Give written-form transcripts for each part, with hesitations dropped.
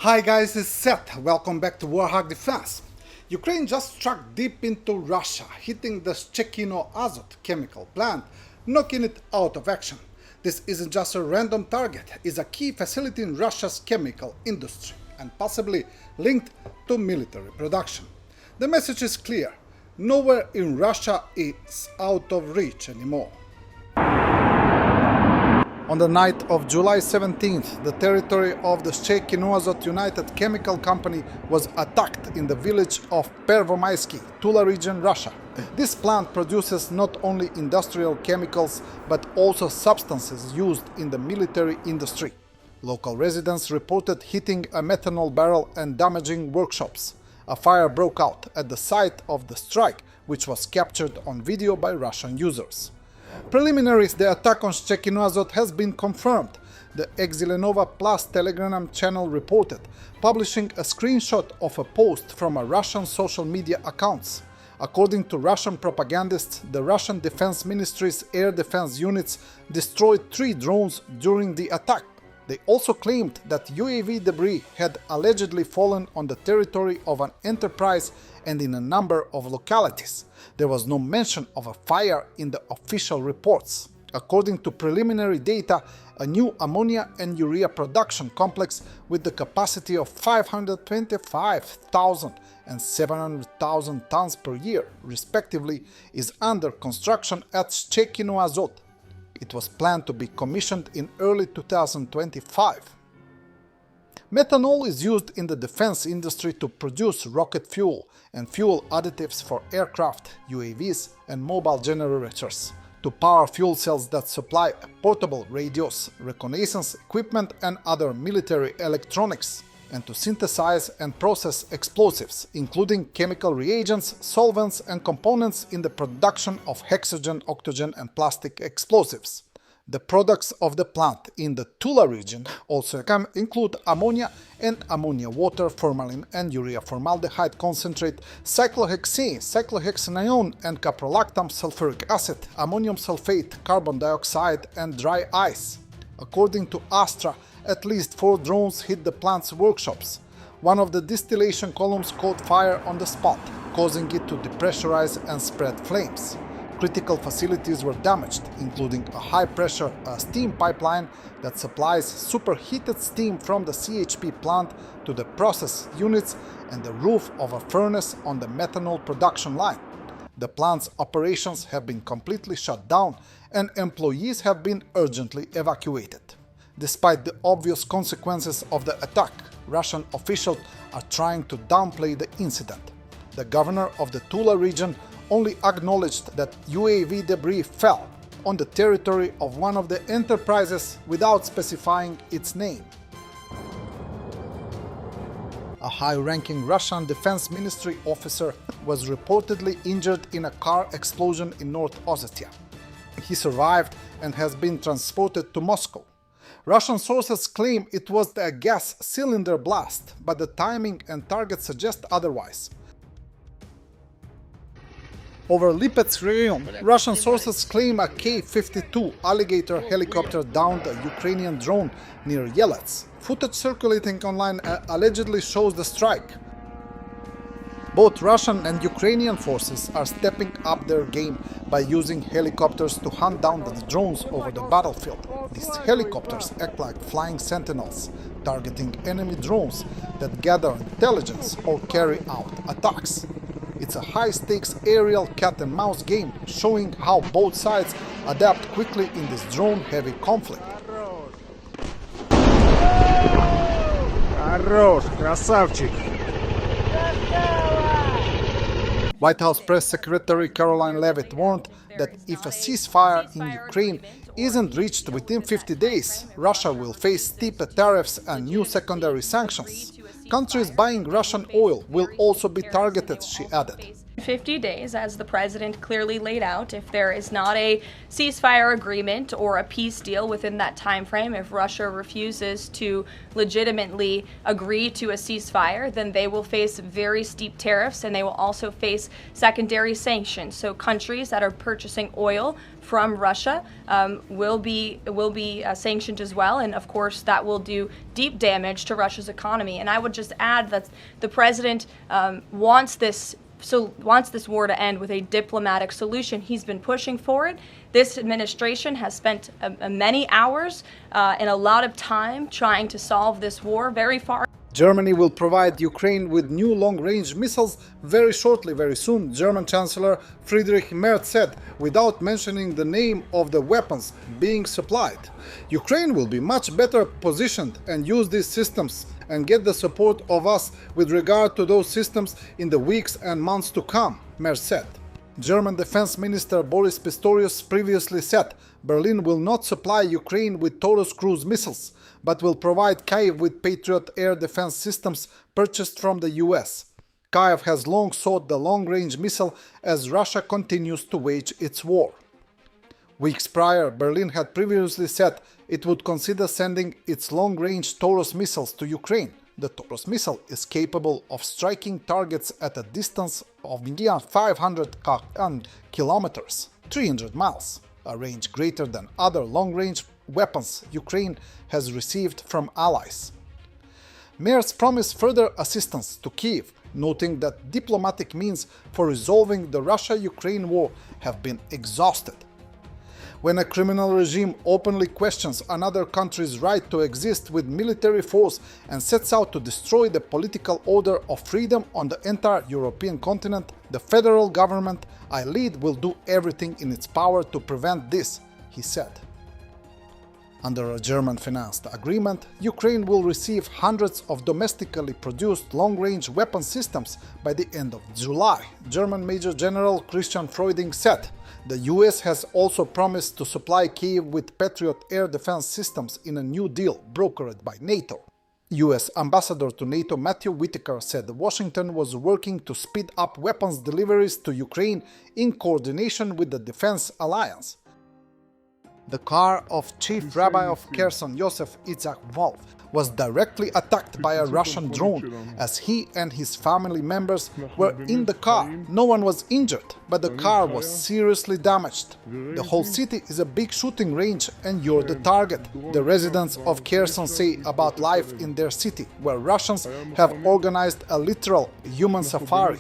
Hi guys, it's Seth. Welcome back to Warthog Defense. Ukraine just struck deep into Russia, hitting the Shchekino Azot chemical plant, knocking it out of action. This isn't just a random target, it's a key facility in Russia's chemical industry and possibly linked to military production. The message is clear: nowhere in Russia is out of reach anymore. On the night of July 17th, the territory of the Shchekino Azot United Chemical Company was attacked in the village of Pervomaisky, Tula region, Russia. This plant produces not only industrial chemicals, but also substances used in the military industry. Local residents reported hitting a methanol barrel and damaging workshops. A fire broke out at the site of the strike, which was captured on video by Russian users. Preliminaries, the attack on Shchekino Azot has been confirmed. The Exilenova Plus Telegram channel reported, publishing a screenshot of a post from a Russian social media accounts. According to Russian propagandists, the Russian Defense Ministry's air defense units destroyed 3 drones during the attack. They also claimed that UAV debris had allegedly fallen on the territory of an enterprise and in a number of localities. There was no mention of a fire in the official reports. According to preliminary data, a new ammonia and urea production complex with the capacity of 525,000 and 700,000 tons per year, respectively, is under construction at Shchekino Azot. It was planned to be commissioned in early 2025. Methanol is used in the defense industry to produce rocket fuel and fuel additives for aircraft, UAVs, and mobile generators, to power fuel cells that supply portable radios, reconnaissance equipment, and other military electronics, and to synthesize and process explosives, including chemical reagents, solvents, and components in the production of hexogen, octogen, and plastic explosives. The products of the plant in the Tula region also include ammonia and ammonia water, formalin and urea formaldehyde concentrate, cyclohexane, cyclohexanione and caprolactam, sulfuric acid, ammonium sulfate, carbon dioxide, and dry ice. According to Astra, at least 4 drones hit the plant's workshops. One of the distillation columns caught fire on the spot, causing it to depressurize and spread flames. Critical facilities were damaged, including a high-pressure steam pipeline that supplies superheated steam from the CHP plant to the process units and the roof of a furnace on the methanol production line. The plant's operations have been completely shut down and employees have been urgently evacuated. Despite the obvious consequences of the attack, Russian officials are trying to downplay the incident. The governor of the Tula region only acknowledged that UAV debris fell on the territory of one of the enterprises without specifying its name. A high-ranking Russian Defense Ministry officer was reportedly injured in a car explosion in North Ossetia. He survived and has been transported to Moscow. Russian sources claim it was a gas cylinder blast, but the timing and target suggest otherwise. Over Lipetsk region, Russian sources claim a K-52 Alligator helicopter downed a Ukrainian drone near Yelets. Footage circulating online allegedly shows the strike. Both Russian and Ukrainian forces are stepping up their game by using helicopters to hunt down the drones over the battlefield. These helicopters act like flying sentinels, targeting enemy drones that gather intelligence or carry out attacks. It's a high-stakes aerial cat-and-mouse game, showing how both sides adapt quickly in this drone-heavy conflict. Хорош, красавчик! White House Press Secretary Caroline Leavitt warned that if a ceasefire in Ukraine isn't reached within 50 days, Russia will face steep tariffs and new secondary sanctions. Countries buying Russian oil will also be targeted, she added. 50 days, as the president clearly laid out, if there is not a ceasefire agreement or a peace deal within that time frame, if Russia refuses to legitimately agree to a ceasefire, then they will face very steep tariffs and they will also face secondary sanctions. So countries that are purchasing oil from Russia will be sanctioned as well, and of course that will do deep damage to Russia's economy. And I would just add that the president wants this war to end with a diplomatic solution. He's been pushing for it. This administration has spent many hours and a lot of time trying to solve this war very far. Germany will provide Ukraine with new long-range missiles very shortly, very soon, German Chancellor Friedrich Merz said, without mentioning the name of the weapons being supplied. Ukraine will be much better positioned and use these systems and get the support of us with regard to those systems in the weeks and months to come, Merz said. German Defense Minister Boris Pistorius previously said Berlin will not supply Ukraine with Taurus cruise missiles, but will provide Kyiv with Patriot air defense systems purchased from the US. Kyiv has long sought the long-range missile as Russia continues to wage its war. Weeks prior, Berlin had previously said it would consider sending its long-range Taurus missiles to Ukraine. The Taurus missile is capable of striking targets at a distance of 500 kilometers, 300 miles, a range greater than other long-range weapons Ukraine has received from allies. Merz promised further assistance to Kyiv, noting that diplomatic means for resolving the Russia-Ukraine war have been exhausted. When a criminal regime openly questions another country's right to exist with military force and sets out to destroy the political order of freedom on the entire European continent, the federal government I lead will do everything in its power to prevent this, he said. Under a German-financed agreement, Ukraine will receive hundreds of domestically produced long-range weapon systems by the end of July, German Major General Christian Freuding said. The US has also promised to supply Kyiv with Patriot air defense systems in a new deal brokered by NATO. US Ambassador to NATO Matthew Whitaker said Washington was working to speed up weapons deliveries to Ukraine in coordination with the Defense Alliance. The car of Chief Rabbi of Kherson, Yosef Itzhak Wolf, was directly attacked by a Russian drone as he and his family members were in the car. No one was injured, but the car was seriously damaged. The whole city is a big shooting range and you're the target, the residents of Kherson say about life in their city, where Russians have organized a literal human safari.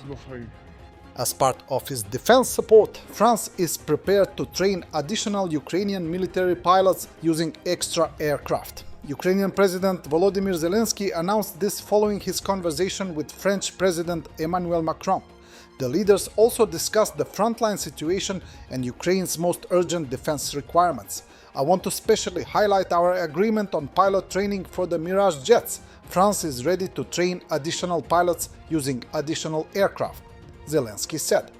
As part of its defense support, France is prepared to train additional Ukrainian military pilots using extra aircraft. Ukrainian President Volodymyr Zelensky announced this following his conversation with French President Emmanuel Macron. The leaders also discussed the frontline situation and Ukraine's most urgent defense requirements. I want to specially highlight our agreement on pilot training for the Mirage jets. France is ready to train additional pilots using additional aircraft, Zelensky said.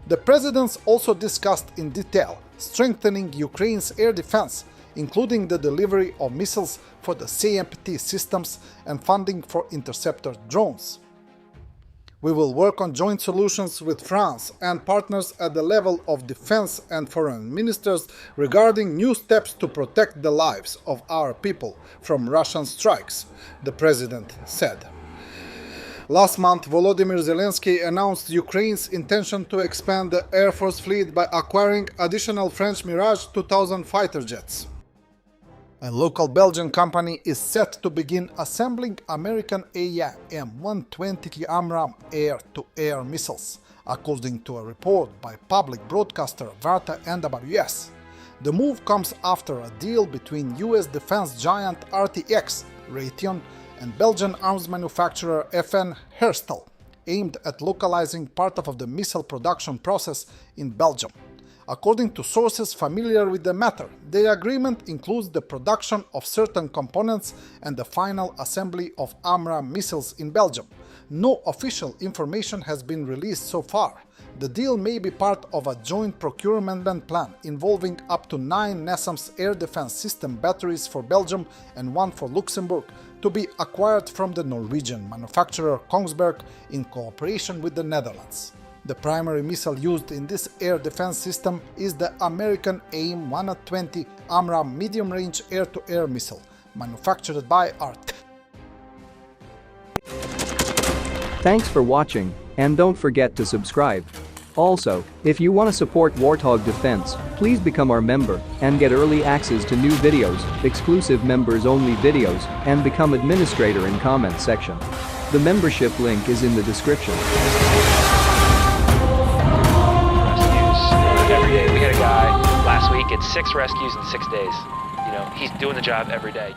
The presidents also discussed in detail strengthening Ukraine's air defense, including the delivery of missiles for the CMPT systems and funding for interceptor drones. We will work on joint solutions with France and partners at the level of defense and foreign ministers regarding new steps to protect the lives of our people from Russian strikes, the president said. Last month, Volodymyr Zelensky announced Ukraine's intention to expand the Air Force fleet by acquiring additional French Mirage 2000 fighter jets. A local Belgian company is set to begin assembling American AIM-120 AMRAAM air-to-air missiles, according to a report by public broadcaster Warta NWS. The move comes after a deal between US defense giant RTX, Raytheon, and Belgian arms manufacturer FN Herstal, aimed at localizing part of the missile production process in Belgium. According to sources familiar with the matter, the agreement includes the production of certain components and the final assembly of AMRAAM missiles in Belgium. No official information has been released so far. The deal may be part of a joint procurement plan involving up to 9 NASAMS air defense system batteries for Belgium and 1 for Luxembourg, to be acquired from the Norwegian manufacturer Kongsberg in cooperation with the Netherlands. The primary missile used in this air defense system is the American AIM-120 AMRAAM medium-range air-to-air missile, manufactured by ART. Thanks for watching, and don't forget to subscribe. Also, if you want to support Warthog Defense, please become our member and get early access to new videos, exclusive members-only videos, and become administrator in comment section. The membership link is in the description. Rescues every day. We had a guy last week at 6 rescues in 6 days. You know, he's doing the job every day.